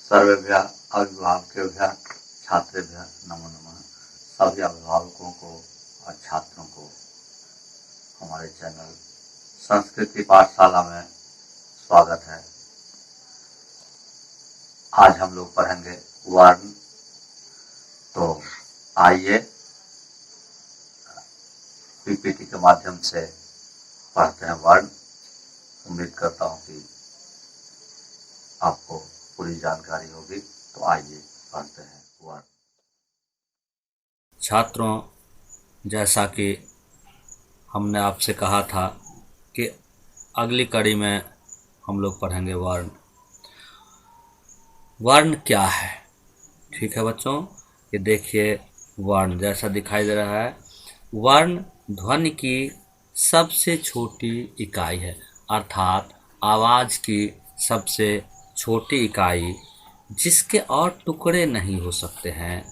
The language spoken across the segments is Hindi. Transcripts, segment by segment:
सर्वेभ्यः अभिभावकेभ्यः छात्रेभ्यः नमो नमः। सभी अभिभावकों को और छात्रों को हमारे चैनल संस्कृति पाठशाला में स्वागत है। आज हम लोग पढ़ेंगे वर्ण। तो आइए पीपीटी के माध्यम से पढ़ते हैं वर्ण। उम्मीद करता हूँ कि आपको पूरी जानकारी होगी। तो आइए पढ़ते हैं वर्ण। छात्रों, जैसा कि हमने आपसे कहा था कि अगली कड़ी में हम लोग पढ़ेंगे वर्ण। वर्ण क्या है? ठीक है बच्चों, ये देखिए वर्ण जैसा दिखाई दे रहा है। वर्ण ध्वनि की सबसे छोटी इकाई है, अर्थात आवाज़ की सबसे छोटी इकाई जिसके और टुकड़े नहीं हो सकते हैं,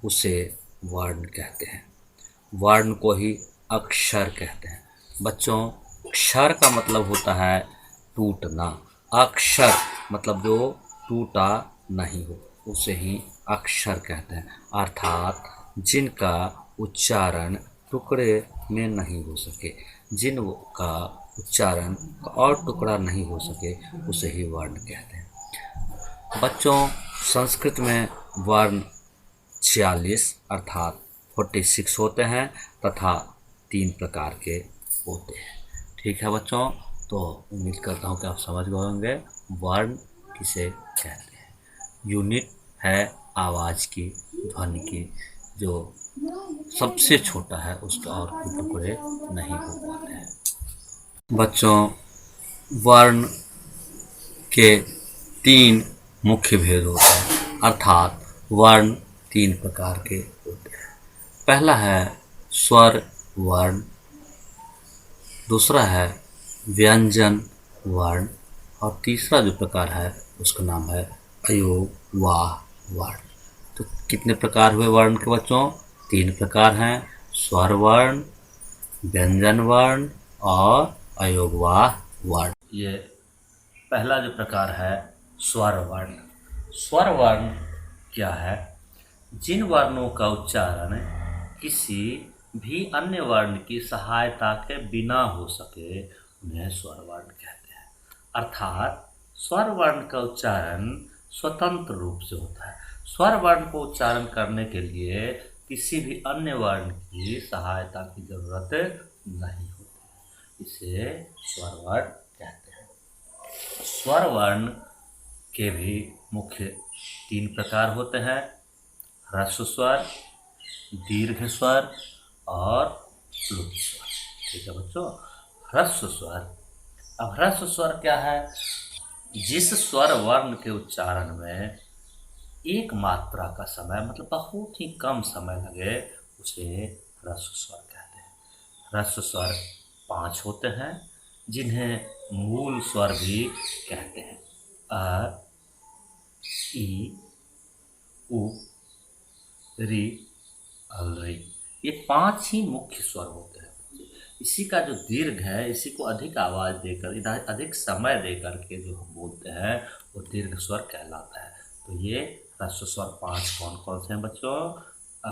उसे वर्ण कहते हैं। वर्ण को ही अक्षर कहते हैं। बच्चों, अक्षर का मतलब होता है टूटना। अक्षर मतलब जो टूटा नहीं हो, उसे ही अक्षर कहते हैं, अर्थात जिनका उच्चारण टुकड़े में नहीं हो सके, जिनका उच्चारण और टुकड़ा नहीं हो सके, उसे ही वर्ण कहते हैं। बच्चों, संस्कृत में वर्ण 46 अर्थात 46 होते हैं तथा 3 प्रकार के होते हैं। ठीक है बच्चों, तो उम्मीद करता हूँ कि आप समझ गए होंगे वर्ण किसे कहते हैं। यूनिट है आवाज़ की, ध्वनि की, जो सबसे छोटा है, उसके और कोई टुकड़े नहीं हो पाते हैं। बच्चों, वर्ण के 3 मुख्य भेद होते हैं, अर्थात वर्ण 3 प्रकार के होते हैं। पहला है स्वर वर्ण, दूसरा है व्यंजन वर्ण और तीसरा जो प्रकार है उसका नाम है अयोगवाह वर्ण। तो कितने प्रकार हुए वर्ण के बच्चों? 3 प्रकार हैं, स्वर वर्ण, व्यंजन वर्ण और अयोगवाह वर्ण। ये पहला जो प्रकार है स्वर वर्ण। स्वर वर्ण क्या है? जिन वर्णों का उच्चारण किसी भी अन्य वर्ण की सहायता के बिना हो सके, उन्हें स्वर वर्ण कहते हैं। अर्थात स्वर वर्ण का उच्चारण स्वतंत्र रूप से होता है। स्वर वर्ण को उच्चारण करने के लिए किसी भी अन्य वर्ण की सहायता की जरूरत नहीं होती, इसे स्वर वर्ण कहते हैं। स्वर वर्ण के भी मुख्य 3 प्रकार होते हैं, ह्रस्व स्वर, दीर्घ स्वर और प्लुत स्वर। ठीक है बच्चों, ह्रस्व स्वर। अब ह्रस्व स्वर क्या है? जिस स्वर वर्ण के उच्चारण में एक मात्रा का समय मतलब बहुत ही कम समय लगे, उसे ह्रस्व स्वर कहते हैं। ह्रस्व स्वर 5 होते हैं, जिन्हें मूल स्वर भी कहते हैं। अ, ई, उ, री और री, ये 5 ही मुख्य स्वर होते हैं। इसी का जो दीर्घ है, इसी को अधिक आवाज़ देकर, इधर अधिक समय देकर के जो हम बोलते हैं, वो दीर्घ स्वर कहलाता है। तो ये ह्रस्व स्वर 5 कौन कौन से हैं बच्चों? अ,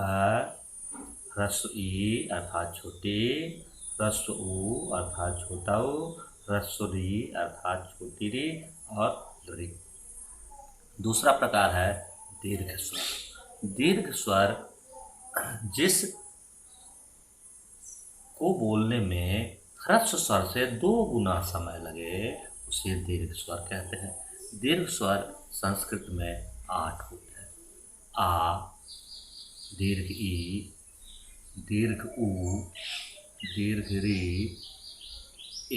ह्रस्व ई अर्थात छोटी, ह्रस्व उ अर्थात छोटा उ, ह्रस्व री अर्थात छोटी री और री। दूसरा प्रकार है दीर्घ स्वर। दीर्घ स्वर जिस को बोलने में ह्रस्व स्वर से 2 गुना समय लगे, उसे दीर्घ स्वर कहते हैं। दीर्घ स्वर संस्कृत में 8 होते हैं। आ, दीर्घ ई, दीर्घ उ, दीर्घ री, ए,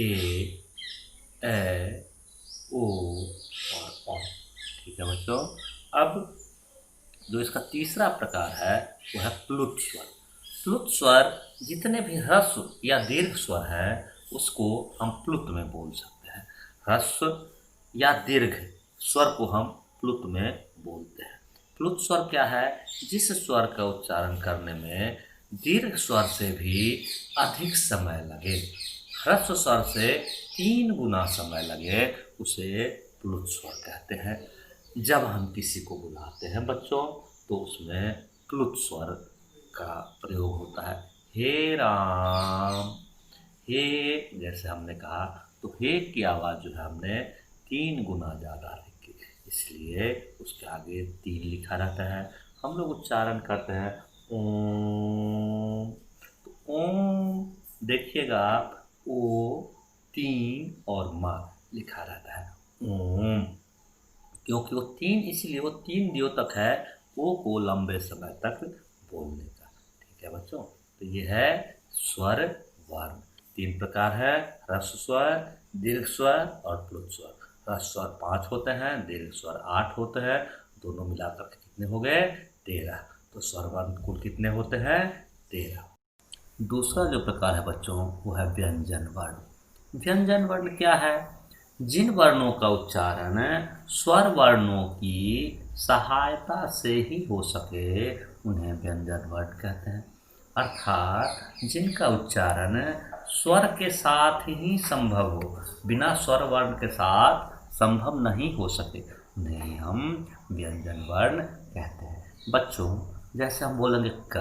ओ और औ। ठीक है बच्चों, अब जो इसका तीसरा प्रकार है वो है प्लुत स्वर। प्लुत स्वर जितने भी ह्रस्व या दीर्घ स्वर हैं, उसको हम प्लुत में बोल सकते हैं। ह्रस्व या दीर्घ स्वर को हम प्लुत में बोलते हैं। प्लुत स्वर क्या है? जिस स्वर का उच्चारण करने में दीर्घ स्वर से भी अधिक समय लगे, ह्रस्व स्वर से 3 गुना समय लगे, उसे प्लुत स्वर कहते हैं। जब हम किसी को बुलाते हैं बच्चों तो उसमें प्लुत स्वर का प्रयोग होता है। हे राम, हे, जैसे हमने कहा तो हे की आवाज़ जो है हमने 3 गुना ज़्यादा रखी, इसलिए उसके आगे 3 लिखा रहता है। हम लोग उच्चारण करते हैं ओम, तो ओम देखिएगा आप, ओ 3 और मा लिखा रहता है ओम, क्योंकि वो 3 इसलिए वो 3 द्योतक है ओ को लंबे समय तक बोलने का। ठीक है बच्चों, तो ये है स्वर वर्ण। 3 प्रकार है, ह्रस्व स्वर, दीर्घ स्वर और प्लुत स्वर। ह्रस्व स्वर 5 होते हैं, दीर्घ स्वर 8 होते हैं, दोनों मिलाकर के कितने हो गए? 13। तो स्वर वर्ण कुल कितने होते हैं? 13। दूसरा जो प्रकार है बच्चों वो है व्यंजन वर्ण। व्यंजन वर्ण क्या है? जिन वर्णों का उच्चारण स्वर वर्णों की सहायता से ही हो सके उन्हें व्यंजन वर्ण कहते हैं। अर्थात जिनका उच्चारण स्वर के साथ ही संभव हो, बिना स्वर वर्ण के साथ संभव नहीं हो सके, उन्हें हम व्यंजन वर्ण कहते हैं। बच्चों जैसे हम बोलेंगे क,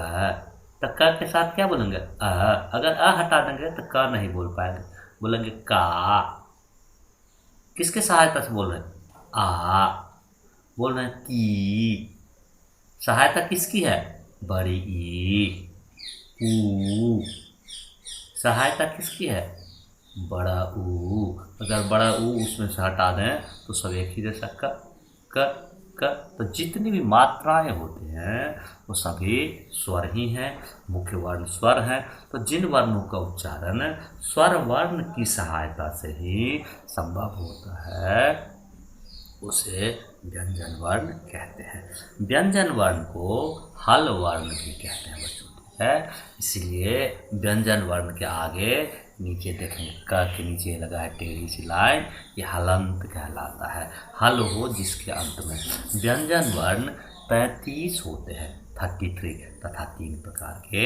तो क के साथ क्या बोलेंगे? अगर हटा देंगे तो क नहीं बोल पाएंगे, बोलेंगे का। किसके सहायता से बोल रहे हैं? बोल रहे हैं की। सहायता किसकी है? बड़ी ई। ऊ, सहायता किसकी है? बड़ा ऊ। अगर बड़ा ऊ उसमें से हटा दें तो सब एक ही जैसा क। तो जितनी भी मात्राएं होती हैं वो सभी स्वर ही हैं, मुख्य वर्ण स्वर हैं। तो जिन वर्णों का उच्चारण स्वर वर्ण की सहायता से ही संभव होता है उसे व्यंजन वर्ण कहते हैं। व्यंजन वर्ण को हल वर्ण भी कहते हैं बच्चों, ठीक है। इसीलिए व्यंजन वर्ण के आगे नीचे देखेंगे क के नीचे लगा है टेढ़ी सी लाइन, ये हलंत कहलाता है। हल हो जिसके अंत में। व्यंजन वर्ण 35 होते हैं, 33, तथा 3 प्रकार के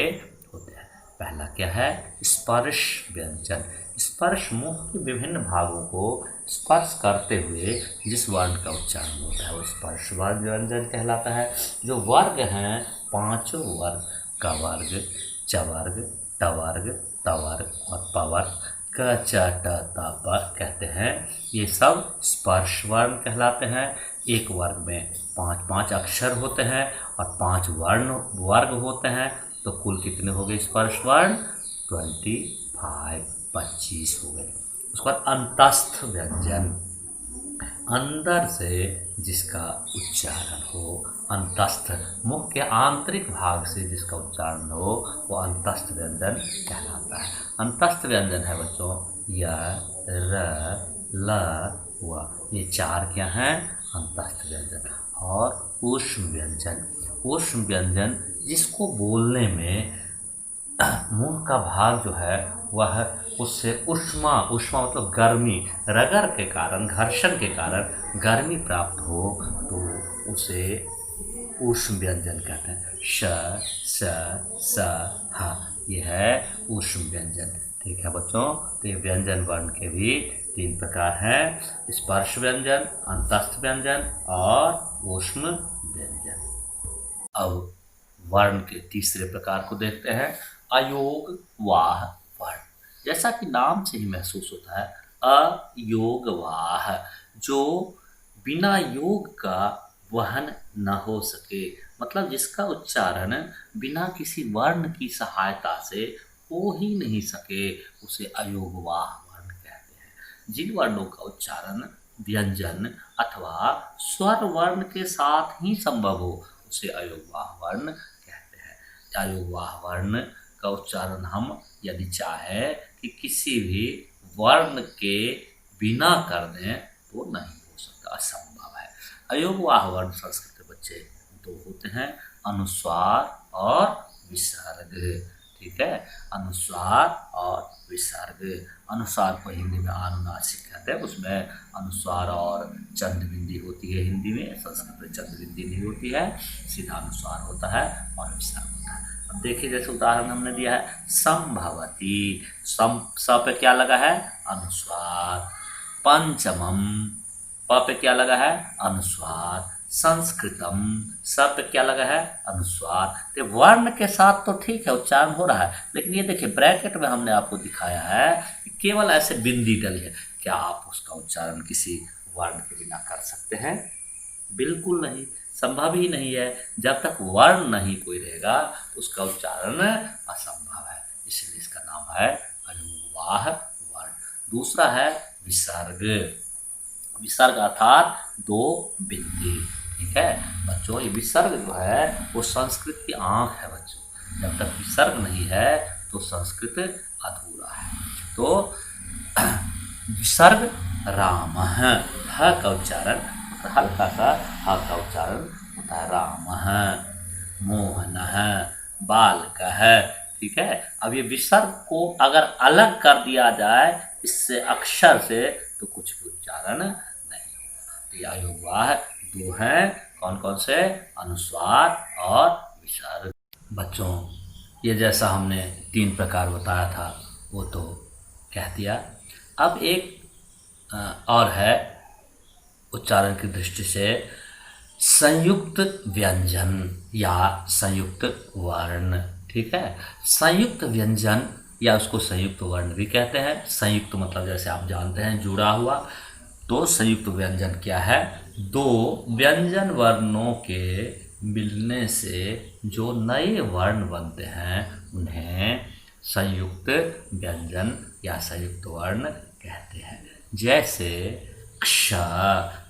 होते हैं। पहला क्या है? स्पर्श व्यंजन। स्पर्श मुख के विभिन्न भागों को स्पर्श करते हुए जिस वर्ण का उच्चारण होता है वो स्पर्श व्यंजन कहलाता है। जो वर्ग हैं 5 वर्ग, क वर्ग, च वर्ग, ट वर्ग, त वर्ग और प वर्ग, क च ट त प कहते हैं, ये सब स्पर्श वर्ण कहलाते हैं। एक वर्ग में 5-5 अक्षर होते हैं और 5 वर्ग होते हैं, तो कुल कितने हो गए स्पर्श वर्ण? 25 हो गए। उसके बाद अंतस्थ व्यंजन, अंदर से जिसका उच्चारण हो, अंतस्थ मुख के आंतरिक भाग से जिसका उच्चारण हो वो अंतस्थ व्यंजन कहलाता है। अंतस्थ व्यंजन है बच्चों य, र, ल, व, ये 4 क्या हैं? अंतस्थ व्यंजन। और ऊष्म व्यंजन, ऊष्म व्यंजन जिसको बोलने में मुंह का भाग जो है वह उससे उष्मा मतलब गर्मी, रगड़ के कारण, घर्षण के कारण गर्मी प्राप्त हो तो उसे ऊष्म व्यंजन कहते हैं। श, स, स, ह, ये है ऊष्म व्यंजन। ठीक है बच्चों, तो ये व्यंजन वर्ण के भी 3 प्रकार हैं, स्पर्श व्यंजन, अंतस्थ व्यंजन और ऊष्म व्यंजन। अब वर्ण के तीसरे प्रकार को देखते हैं, अयोग वाह वर्ण। जैसा कि नाम से ही महसूस होता है अयोग वाह, जो बिना योग का वहन न हो सके, मतलब जिसका उच्चारण बिना किसी वर्ण की सहायता से हो ही नहीं सके, उसे अयोग वाह वर्ण कहते हैं। जिन वर्णों का उच्चारण व्यंजन अथवा स्वर वर्ण के साथ ही संभव हो उसे अयोगवाह वर्ण कहते हैं। अयोगवाह वर्ण का उच्चारण हम यदि चाहे कि किसी भी वर्ण के बिना कर दें तो नहीं हो सकता, असंभव है। अयोगवाह वर्ण संस्कृत के बच्चे 2 होते हैं, अनुस्वार और विसर्ग। ठीक है, अनुस्वार और विसर्ग। अनुस्वार को हिंदी में अनुनासिक कहते हैं, उसमें अनुस्वार और चंद बिंदी होती है हिंदी में, संस्कृत में चंद बिंदी नहीं होती है, सीधा अनुस्वार होता है और विसर्ग होता है। अब देखिए जैसे उदाहरण हमने दिया है संभवती, स पे क्या लगा है? अनुस्वार। पंचमम, प पे क्या लगा है, अनुस्वार। संस्कृतम, स पे क्या लगा है, अनुस्वार। तो वर्ण के साथ तो ठीक है उच्चारण हो रहा है, लेकिन ये देखिए ब्रैकेट में हमने आपको दिखाया है कि केवल ऐसे बिंदी डली है। क्या आप उसका उच्चारण किसी वर्ण के बिना कर सकते हैं? बिल्कुल नहीं, संभव ही नहीं है। जब तक वर्ण नहीं कोई रहेगा तो उसका उच्चारण असंभव है, इसलिए इसका नाम है अनुवाह वर्ण। दूसरा है विसर्ग। विसर्ग अर्थात दो बिंदी। ठीक है बच्चों, ये विसर्ग जो है वो संस्कृत की आंख है बच्चों। जब तक विसर्ग नहीं है तो संस्कृत अधूरा है। तो विसर्ग राम, ह का उच्चारण हल्का सा ह का उच्चारण होता है राम। मोहन, बालक है। ठीक है, अब ये विसर्ग को अगर अलग कर दिया जाए इससे अक्षर से तो कुछ भी उच्चारण नहीं होगा। तो यह योगवाह दो हैं, कौन कौन से, अनुस्वार और विसर्ग। बच्चों ये जैसा हमने 3 प्रकार बताया था वो तो कह दिया। अब एक और है उच्चारण की दृष्टि से संयुक्त व्यंजन या संयुक्त वर्ण। ठीक है, संयुक्त व्यंजन या उसको संयुक्त वर्ण भी कहते हैं। संयुक्त मतलब जैसे आप जानते हैं जुड़ा हुआ। तो संयुक्त व्यंजन क्या है, दो व्यंजन वर्णों के मिलने से जो नए वर्ण बनते हैं उन्हें संयुक्त व्यंजन या संयुक्त वर्ण कहते हैं। जैसे क्ष,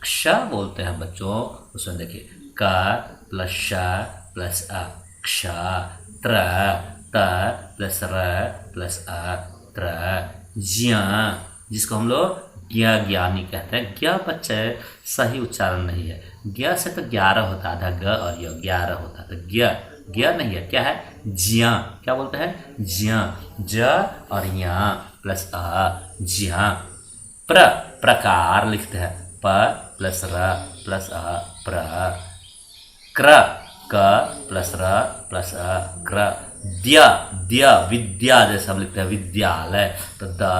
क्ष बोलते हैं बच्चों, उसमें देखिए क प्लस श प्लस अ, क्ष। त्र, त प्लस र प्लस अ, त्र। ज्ञ, जिसको हम लोग ज्ञ ज्ञानी कहते हैं। ज्ञ बच्चे सही उच्चारण नहीं है, ज्ञ से तो 11 होता है, आधा ग और य 11 होता है, तो ज्ञ ज्ञ नहीं है, क्या है, ज्ञ। क्या बोलते हैं, ज्ञ, ज और य प्लस अ, ज्ञ। प्रकार लिखते हैं, प प्लस र प्लस अ, प्र। क्र, क प्लस र प्लस अ, क्र। द्य, द्य विद्या जैसे हम लिखते हैं विद्यालय, तो द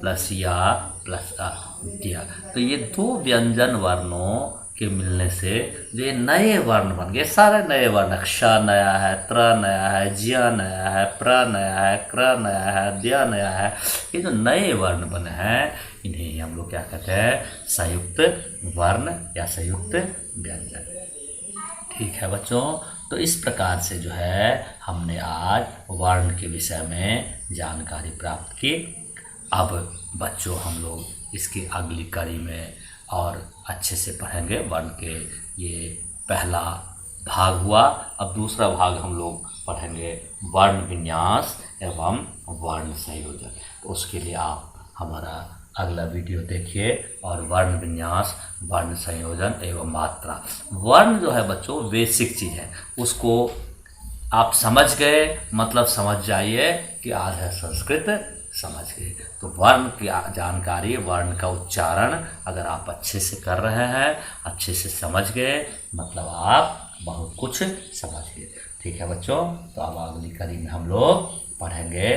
प्लस या प्लस अ, द्य। तो ये दो व्यंजन वर्णों के मिलने से जो ये नए वर्ण बन गए, सारे नए वर्ण, क्ष नया है, त्र नया है, ज्य नया है, प्र नया है, क्र नया है, द्य नया है। ये जो नए वर्ण बने हैं इन्हें हम लोग क्या कहते हैं, संयुक्त वर्ण या संयुक्त व्यंजन। ठीक है बच्चों, तो इस प्रकार से जो है हमने आज वर्ण के विषय में जानकारी प्राप्त की। अब बच्चों हम लोग इसकी अगली कड़ी में और अच्छे से पढ़ेंगे वर्ण के। ये पहला भाग हुआ, अब दूसरा भाग हम लोग पढ़ेंगे वर्ण विन्यास एवं वर्ण संयोजन। तो उसके लिए आप हमारा अगला वीडियो देखिए। और वर्ण विन्यास, वर्ण संयोजन एवं मात्रा। वर्ण जो है बच्चों बेसिक चीज़ है, उसको आप समझ गए मतलब समझ जाइए कि आज है संस्कृत समझ गए। तो वर्ण की जानकारी, वर्ण का उच्चारण अगर आप अच्छे से कर रहे हैं, अच्छे से समझ गए, मतलब आप बहुत कुछ समझ गए। ठीक है बच्चों, तो अब अगली कड़ी में हम लोग पढ़ेंगे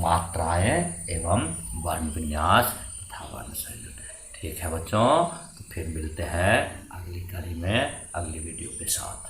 मात्राएं एवं वर्ण विन्यास तथा वर्ण संयोजन। ठीक है बच्चों, तो फिर मिलते हैं अगली कड़ी में अगली वीडियो के साथ।